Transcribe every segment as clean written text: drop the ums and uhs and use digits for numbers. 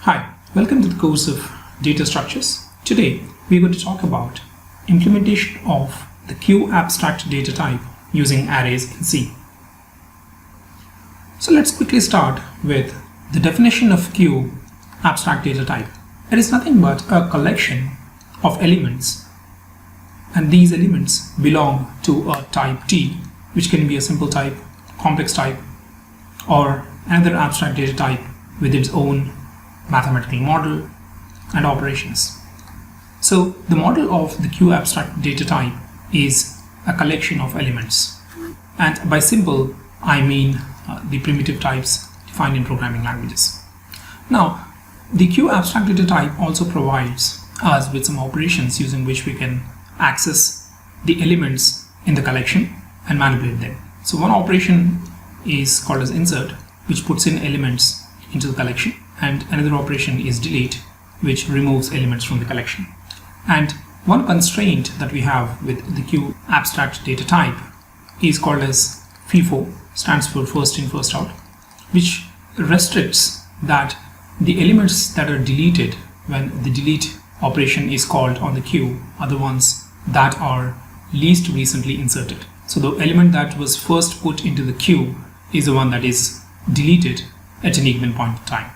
Hi, welcome to the course of Data Structures. Today, we're going to talk about implementation of the Q abstract data type using arrays in C. So let's quickly start with the definition of Q abstract data type. It is nothing but a collection of elements, and these elements belong to a type T, which can be a simple type, complex type, or another abstract data type with its own mathematical model and operations. So the model of the Q abstract data type is a collection of elements, and by simple I mean the primitive types defined in programming languages. Now the Q abstract data type also provides us with some operations using which we can access the elements in the collection and manipulate them. So one operation is called as insert, which puts in elements into the collection, and another operation is delete, which removes elements from the collection. And one constraint that we have with the Q abstract data type is called as FIFO, stands for first in first out, which restricts that the elements that are deleted when the delete operation is called on the queue are the ones that are least recently inserted. So the element that was first put into the queue is the one that is deleted at any given point in time.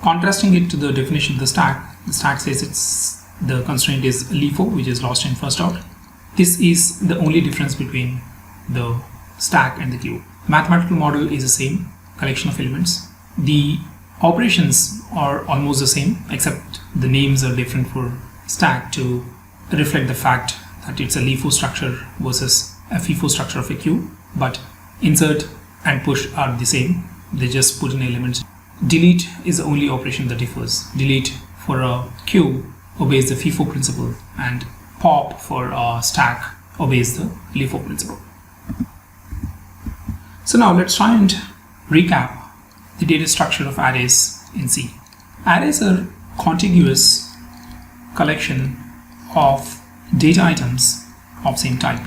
Contrasting it to the definition of the stack says the constraint is LIFO, which is lost in first out. This is the only difference between the stack and the queue. Mathematical model is the same, collection of elements. The operations are almost the same, except the names are different for stack to reflect the fact that it's a LIFO structure versus a FIFO structure of a queue. But insert and push are the same, they just put in elements. Delete is the only operation that differs. Delete for a queue obeys the FIFO principle, and pop for a stack obeys the LIFO principle. So now let's try and recap the data structure of arrays in C. Arrays are contiguous collection of data items of same type.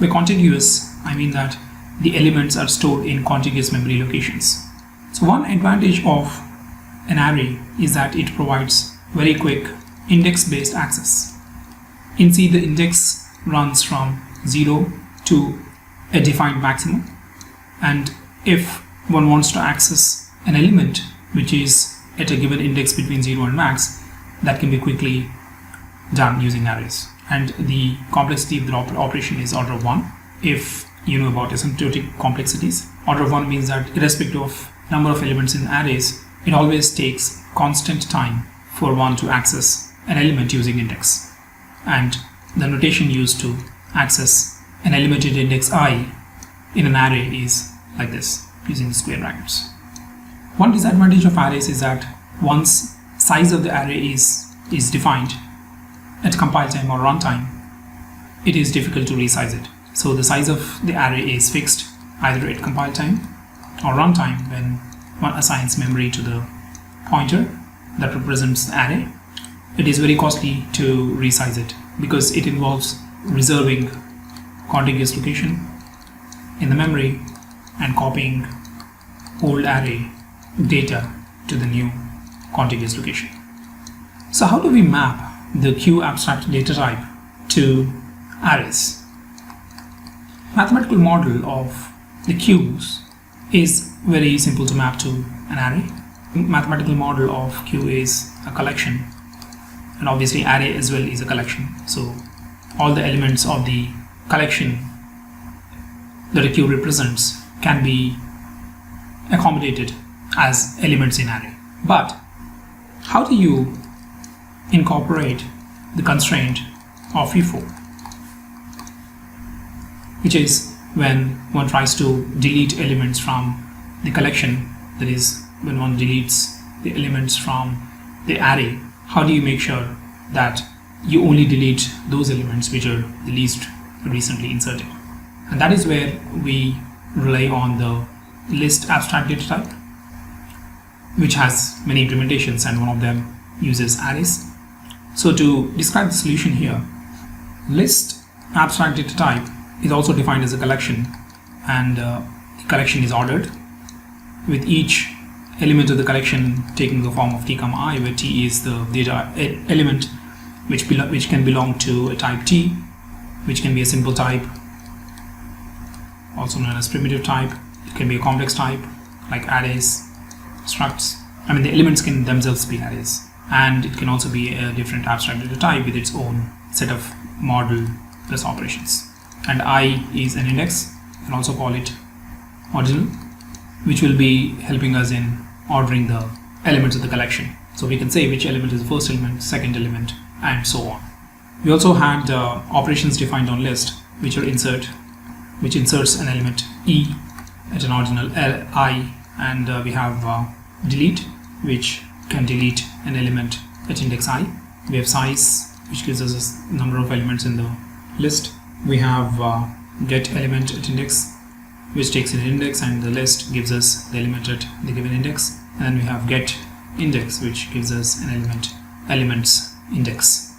By contiguous, I mean that the elements are stored in contiguous memory locations. So one advantage of an array is that it provides very quick index-based access. In C, the index runs from 0 to a defined maximum, and if one wants to access an element which is at a given index between 0 and max, that can be quickly done using arrays. And the complexity of the operation is order of 1. If you know about asymptotic complexities, order of 1 means that irrespective of number of elements in arrays, it always takes constant time for one to access an element using index. And the notation used to access an element in index I in an array is like this, using the square brackets. One disadvantage of arrays is that once size of the array is defined at compile time or runtime, it is difficult to resize it. So the size of the array is fixed either at compile time or runtime when one assigns memory to the pointer that represents the array. It is very costly to resize it because it involves reserving contiguous location in the memory and copying old array data to the new contiguous location. So how do we map the Q abstract data type to arrays? Mathematical model of the queues is very simple to map to an array. Mathematical model of Q is a collection, and obviously array as well is a collection. So all the elements of the collection that a queue represents can be accommodated as elements in array. But how do you incorporate the constraint of FIFO, which is when one tries to delete elements from the collection, that is when one deletes the elements from the array? How do you make sure that you only delete those elements which are the least recently inserted? And that is where we rely on the list abstract data type, which has many implementations, and one of them uses arrays. So to describe the solution here, list abstract data type is also defined as a collection, and the collection is ordered with each element of the collection taking the form of t comma I, where t is the data element which can belong to a type t, which can be a simple type, also known as primitive type. It can be a complex type like arrays, structs. I mean, the elements can themselves be arrays, and it can also be a different abstract data type with its own set of model plus operations. And I is an index, you can also call it ordinal, which will be helping us in ordering the elements of the collection. So we can say which element is the first element, second element, and so on. We also had operations defined on list, which are insert, which inserts an element E at an ordinal I, and we have delete, which can delete an element at index I. We have size, which gives us a number of elements in the list. We have get element at index, which takes an index, and the list gives us the element at the given index. And then we have get index, which gives us an elements index.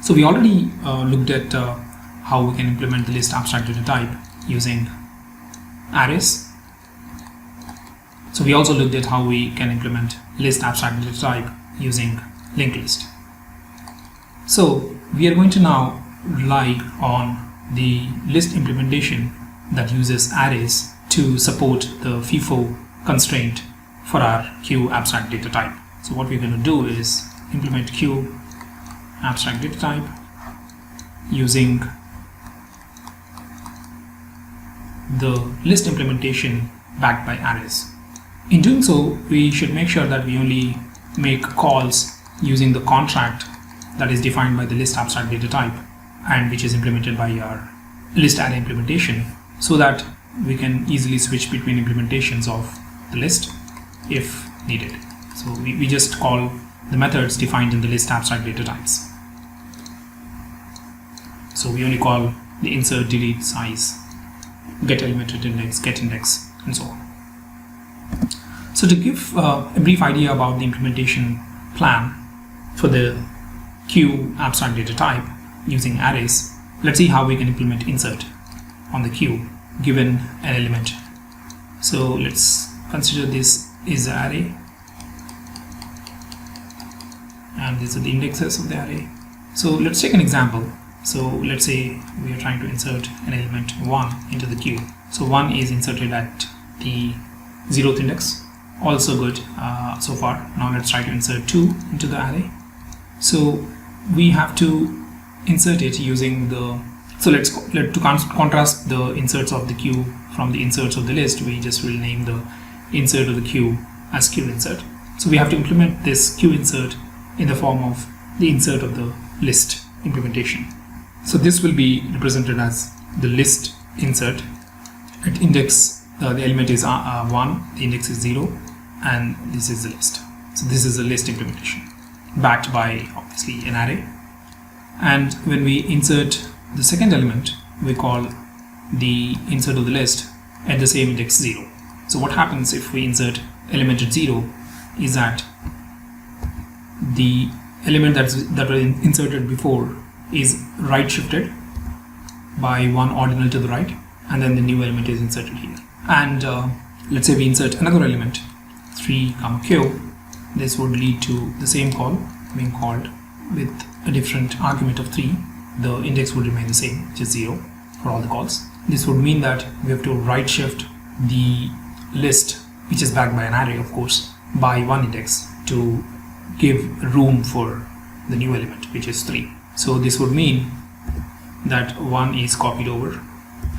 So we already looked at how we can implement the list abstract data type using arrays. So we also looked at how we can implement list abstract data type using linked list. So we are going to now rely on the list implementation that uses arrays to support the FIFO constraint for our queue abstract data type. So what we're going to do is implement queue abstract data type using the list implementation backed by arrays. In doing so, we should make sure that we only make calls using the contract that is defined by the list abstract data type and which is implemented by our list array implementation, so that we can easily switch between implementations of the list if needed. So we just call the methods defined in the list abstract data types. So we only call the insert, delete, size, get element at index, get index, and so on. So to give a brief idea about the implementation plan for the queue abstract data type using arrays, let's see how we can implement insert on the queue given an element. So let's consider this is the array, and these are the indexes of the array. So let's take an example. So let's say we are trying to insert an element 1 into the queue. So 1 is inserted at the 0th index. Also good so far. Now let's try to insert 2 into the array. So we have to insert it using the, so to contrast the inserts of the queue from the inserts of the list, we just will name the insert of the queue as queue insert. So we have to implement this queue insert in the form of the insert of the list implementation. So this will be represented as the list insert. At index, the element is 1, the index is 0, and this is the list. So this is the list implementation backed by obviously an array. And when we insert the second element, we call the insert of the list at the same index 0. So what happens if we insert element at 0 is that the element that was inserted before is right shifted by 1 ordinal to the right, and then the new element is inserted here. And let's say we insert another element 3 comma q. This would lead to the same call being called with a different argument of 3. The index would remain the same, which is 0 for all the calls. This would mean that we have to right shift the list, which is backed by an array of course, by 1 index to give room for the new element, which is 3. So this would mean that 1 is copied over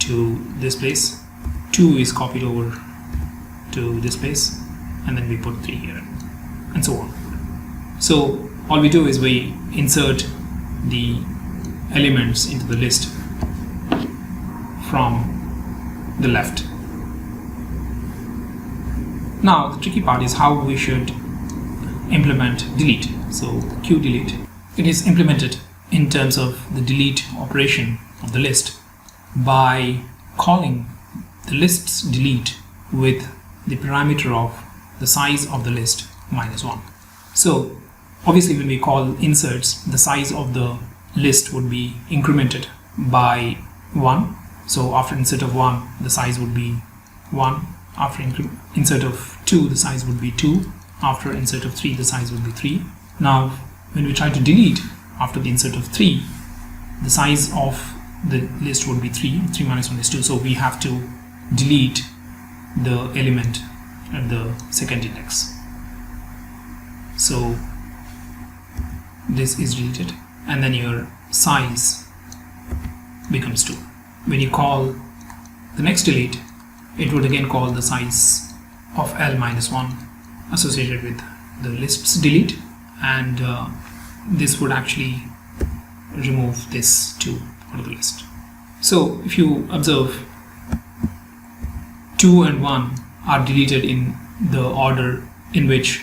to this place, 2 is copied over to this place, and then we put 3 here, and so on. So all we do is we insert the elements into the list from the left. Now the tricky part is how we should implement delete. So queue delete, it is implemented in terms of the delete operation of the list by calling the list's delete with the parameter of the size of the list minus 1. So obviously when we call inserts, the size of the list would be incremented by 1. So after insert of 1, the size would be 1, After insert of 2, the size would be 2. After insert of 3, the size would be 3. Now, when we try to delete after the insert of 3, the size of the list would be 3. 3 minus 1 is 2. So we have to delete the element at the second index. So this is deleted, and then your size becomes 2. When you call the next delete, it would again call the size of L minus 1 associated with the list's delete, and this would actually remove this 2 out of the list. So if you observe, 2 and 1 are deleted in the order in which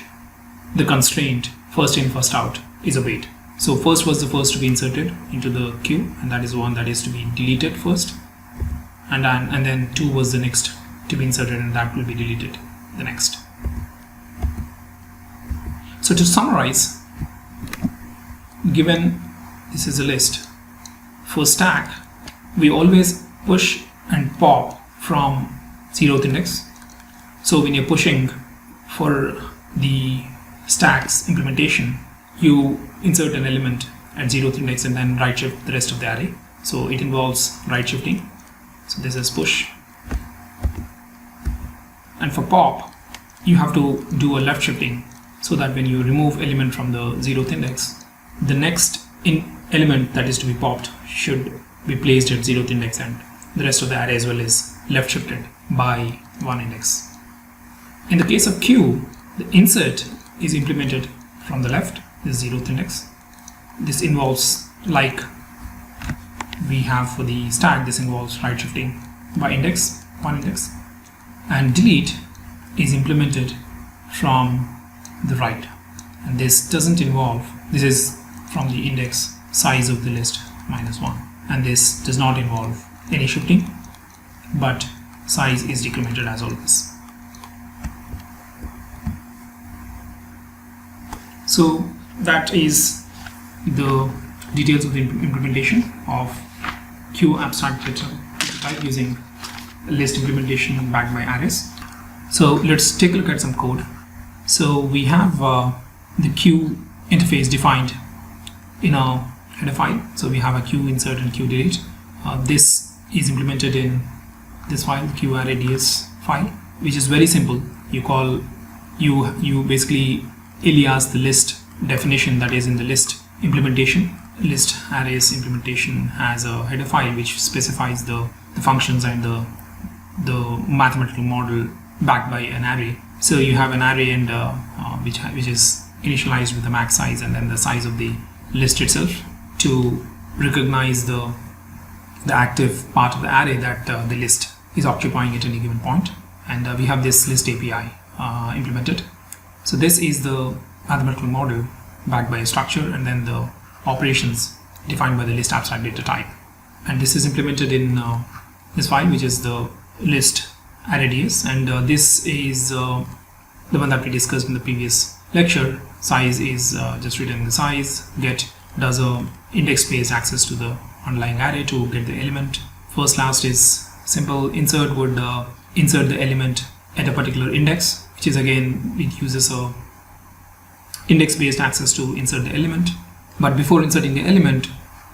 the constraint first in first out is obeyed. So first was the first to be inserted into the queue, and that is the one that is to be deleted first, and then 2 was the next to be inserted, and that will be deleted the next. So to summarize, given this is a list, for stack we always push and pop from 0th index. So when you're pushing for the stacks implementation, you insert an element at 0th index and then right shift the rest of the array. So it involves right shifting. So this is push. And for pop, you have to do a left shifting, so that when you remove element from the 0th index, the next element that is to be popped should be placed at 0th index, and the rest of the array as well is left shifted by 1 index. In the case of queue, the insert is implemented from the left, the 0th index. This involves, like we have for the stack, this involves right shifting by index, 1 index, and delete is implemented from the right, and this doesn't involve, this is from the index size of the list minus 1, and this does not involve any shifting, but size is decremented as always. So that is the details of the implementation of queue abstract data type using list implementation backed by arrays. So let's take a look at some code. So we have the queue interface defined in our header file. So we have a queue insert and queue delete. This is implemented in this file, the QArray.ds file, which is very simple. You basically alias the list definition that is in the list implementation. List arrays implementation has a header file which specifies the functions and the mathematical model backed by an array. So you have an array and which is initialized with the max size and then the size of the list itself to recognize the active part of the array that the list is occupying at any given point. And we have this list API implemented. So this is the mathematical model backed by a structure and then the operations defined by the list abstract data type. And this is implemented in this file, which is the list array.ds, and this is the one that we discussed in the previous lecture. Size is just written the size. Get does a index-based access to the underlying array to get the element. First last is simple. Insert would insert the element at a particular index, which is again, it uses a index-based access to insert the element. But before inserting the element,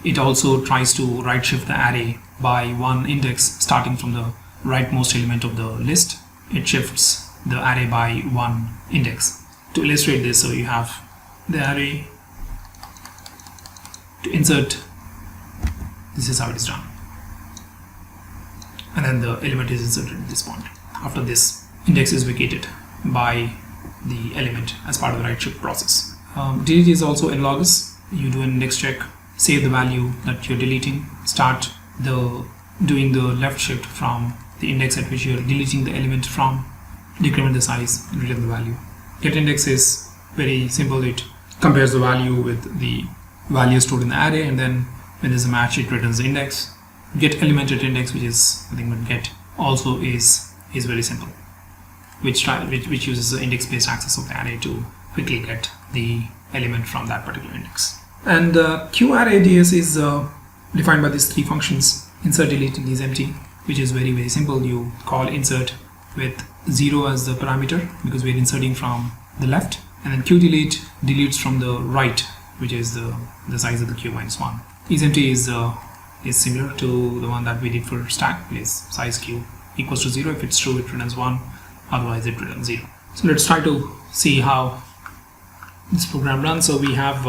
it also tries to right shift the array by 1 index starting from the rightmost element of the list. It shifts the array by 1 index. To illustrate this, so you have the array to insert, this is how it is done, and then the element is inserted at this point. After this, index is vacated by the element as part of the right shift process. Delete is also analogous. You do an index check, save the value that you're deleting, start doing the left shift from the index at which you're deleting the element from, decrement the size, return the value. Get index is very simple. It compares the value with the value stored in the array, and then when there's a match, it returns the index. Get element at index, which is nothing but get, also is very simple, which uses the index-based access of the array to quickly get the element from that particular index. And QArray.ds is defined by these 3 functions. Insert, delete, and is empty, which is very, very simple. You call insert with 0 as the parameter because we're inserting from the left, and then qdelete deletes from the right, which is the size of the queue minus 1. isEmpty is similar to the one that we did for stack, is size queue equals to 0. If it's true, it returns 1, otherwise it returns 0. So let's try to see how this program runs. So we have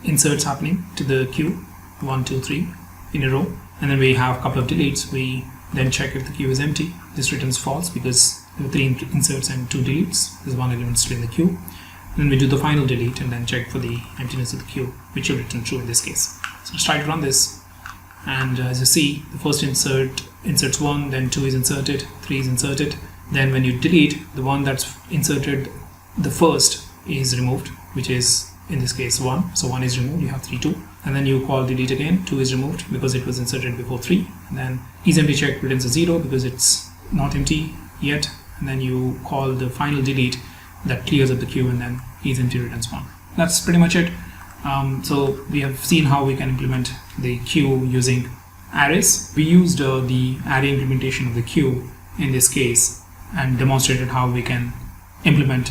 inserts happening to the queue, 1, 2, 3 in a row, and then we have a couple of deletes. We then check if the queue is empty. This returns false because there are 3 inserts and 2 deletes. There's 1 element still in the queue. And then we do the final delete and then check for the emptiness of the queue, which will return true in this case. So let's try to run this. And as you see, the first inserts 1, then 2 is inserted, 3 is inserted. Then when you delete, the one that's inserted the first is removed, which is in this case 1. So 1 is removed, you have 3, 2. And then you call delete again, 2 is removed because it was inserted before 3. And then isEmpty check returns a 0 because it's not empty yet. And then you call the final delete that clears up the queue, and then isEmpty returns 1. That's pretty much it. So we have seen how we can implement the queue using arrays. We used the array implementation of the queue in this case and demonstrated how we can implement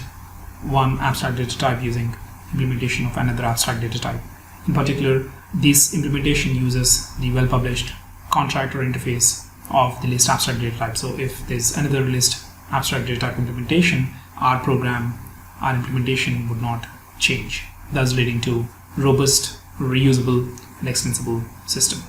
one abstract data type using implementation of another abstract data type. In particular, this implementation uses the well-published contractor interface of the list abstract data type. So if there's another list abstract data type implementation, our implementation would not change, thus leading to robust, reusable, and extensible system.